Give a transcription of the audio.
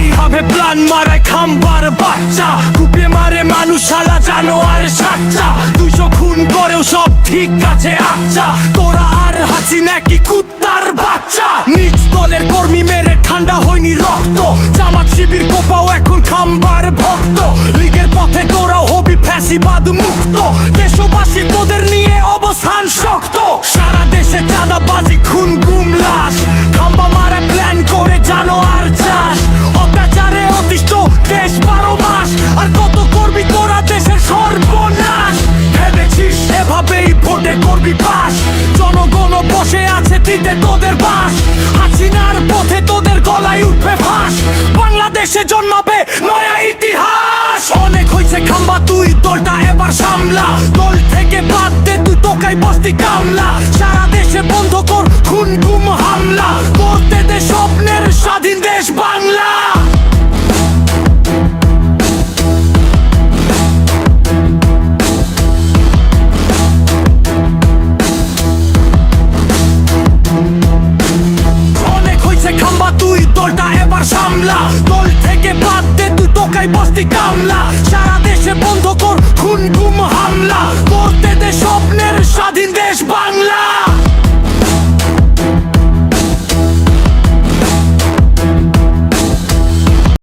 এইভাবে প্ল্যান মারে খাম্বার বাচ্চা, কুপে মারে মানুষ শালা জানোয়ার সাচ্চা। 200 খুন করেও সব ঠিক আছে আচ্ছা, তোরা আর হাসিনা কি কুত্তার বাচ্চা। নিজ দলের কর্মী মেরে ঠান্ডা হয়নি রক্ত, জামাত শিবির কোপাও এখন খাম্বার ভক্ত। লীগের পথে তোরাও হবি ফ্যাসিবাদ মুক্ত, দেশবাসী তোদের নিয়ে অবস্থান শক্ত। সারা দেশে চাঁদাবাজি খুন গুম লাশ, খাম্বা মারা প্ল্যান করে জানোয়ার চাষ। অত্যাচারে অতিষ্ঠ দেশ 12 মাস, আর কত করবি তোরা দেশের সর্বনাশ। ভেবেছিস এভাবেই ভোটে করবি পাস, জনগণ বসে আছে দিতে তোদের বাস। হাসিনার পথে তোদের গলায় উঠবে ফাঁস, বাংলাদেশে জন্মাবে নয়া ইতিহাস। অনেক হয়েছে খাম্বা তুই দলটা এবার সামলা, দল থেকে বাদ দে তুই তোকাই বস্তি কামলা। সারা দেশে বন্ধ কর খুন গুম হামলা, করতে দে স্বপ্নের স্বাধীন দেশ বাংলা। অনেক হয়েছে খাম্বা তুই দলটা এবার সামলা, দল থেকে বাদ দে তুই তোকাই বস্তি